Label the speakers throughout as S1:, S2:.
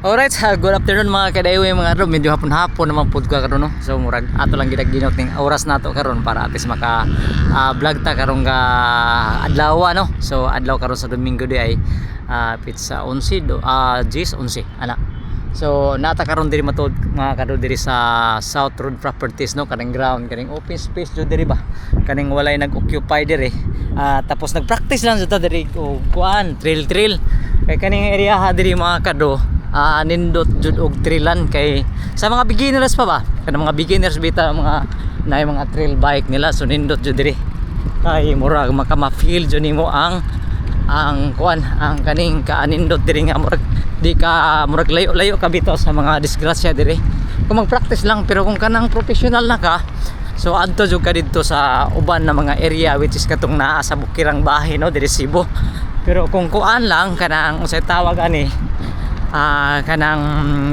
S1: Alright, good afternoon mga kadaywe mga ro. Medyo hapon-hapon naman pod ko karon no. So murag ato lang ginaginot ning oras nato karon para atis maka vlog ta karon ga adlaw no. So adlaw karon sa Domingo di ay pizza 11 G's 11 ana. So nata karon diri matud mga kadto diri sa South Road Properties no, kaning ground, kaning open space do diri ba. Kaning walay nag-occupy diri. Tapos nag-practice lang sa diri og kuan, trail. Kay kaning area ha diri mga kadto nindot jud og trailan kay sa mga beginners pa ba kanang mga beginners bita mga naay mga trail bike nila, so nindot jud diri kay murag makama-feel jud nimo ang kuan ang kaning kaanindot diri nga murag di ka murag layo ka bitaw sa mga disgrasya diri kung mag-practice lang. Pero kung kanang professional na ka, so adto jud ka didto sa uban na mga area which is katong naa sa bukirang bahay no diri Cebu. Pero kung kuan lang kanang unsay tawag ani kanang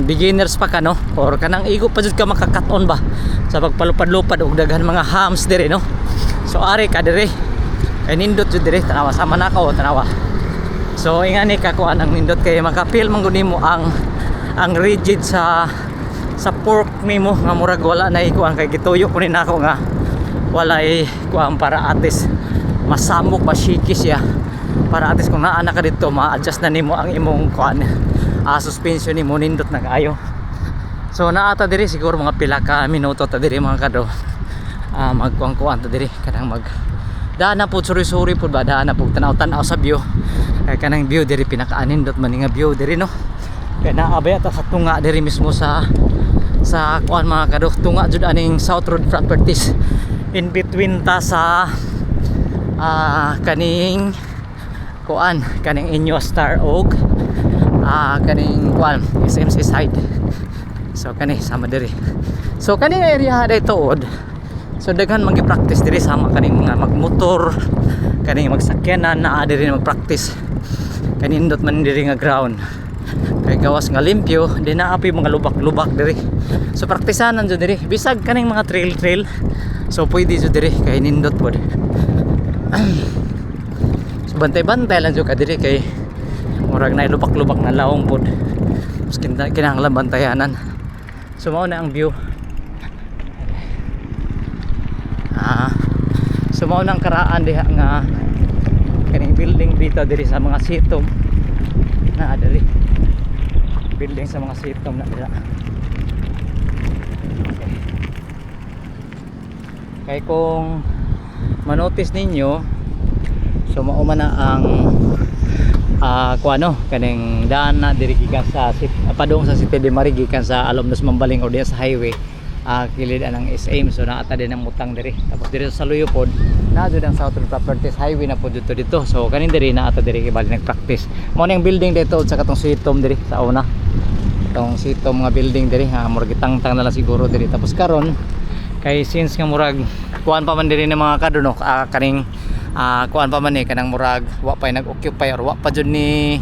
S1: beginners pa ka no, or kanang igo pa jud ka makakat-on ba sa pagpalupad-lupad og daghan mga hams dire no. So ari ka dire kay nindot jud dire tanawa sama nakaw tanawa. So ingani ka kuan ang nindot kay makapil man gud nimo ang rigid sa pork nimo nga murag wala na ikuan kay gituyo ko ni nako nga walay kuan para atis masamok ba shikis ya para atis kung naa na ka dito ma-adjust na nimo ang imong kuan suspension ni mo nindot na kaayo. So naata diri siguro mga pila ka minuto ta diri mga kado magkuang-kuan ta diri kanang mag daan na pud suri-suri pud ba, daan na pud tanaw-tanaw sa view kay kanang view diri pinakaanindot man nga view diri no. Kay naabay ta sa tunga diri mismo sa kuan mga kado, tunga jud aning South Road Properties. In between ta sa kaning kuan kaning Inyo Star og kaning kuan SMC side. So kani sama diri. So kaning area dito od. So daghan magi-practice diri sama kaning mga magmotor, kaning magsakyanan naa diri mag-practice. Kanindot man diri nga ground. Kay gawas nga limpyo, di na api mga lubak-lubak diri. So praktisanan jud diri. Bisag kaning mga trail. So pwede jud diri kay nindot pod. So bantay-bantay lang jud ka diri kay murag na lubak-lubak na laong pod. Mas kinahanglan bantayanan. So mao na ang view. So mao nang karaan diha nga kaning building dito diri sa mga sitom na diri. Building sa mga sitom na dira. Okay. Kay kung manotice ninyo, so mao man na ang kuano kaning daan na diri gikan sa padung sa City de Mari gikan sa Alumnos Mambaling or diya sa highway kilid anang SM. So naata din ang mutang diri, tapos diri sa Saluyo pod na jud ang South Road Properties highway na pod dito. So kanin diri naata diri kay bali nagpractice mo ning building dito sa katong sitom diri sa una, itong sitom nga building diri murag itangtang na lang siguro diri. Tapos karon kay since nga murag kuan pa man diri ni mga kaduno kaning kuan pa man kanang murag wa pa nag-occupy or wa pa jud ni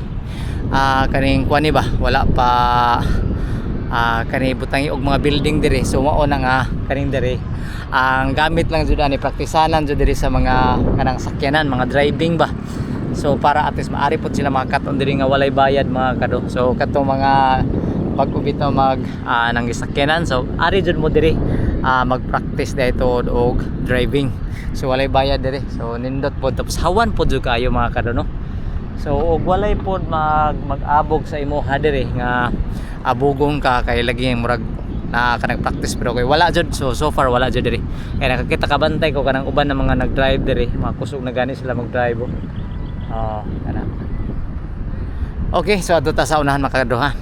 S1: kaning kuan ni ba wala pa kani butangi og mga building diri. So mao na nga kaning diri ang gamit lang jud ani praktisanan jud diri sa mga kanang sakyanan, mga driving ba. So para at least maari pud sila makakat-on diri nga walay bayad mga kado. So katong mga pag-ubit na mag nang sakyanan, so ari jud mo diri mag-practice dito og driving. So walay bayad diri. So nindot pod, tapos hawan pod jud kayo mga kado no. So og walay pod mag-abog sa imuha diri nga abugong ka kay lagi murag na ka nag-practice pero kay wala jud. So far wala jud diri. Kay nakakita ka bantay ko kanang uban na mga nag-drive diri, mga kusog na gani sila mag-drive. Kana. Okay, so adto ta sa unahan mga kado ha.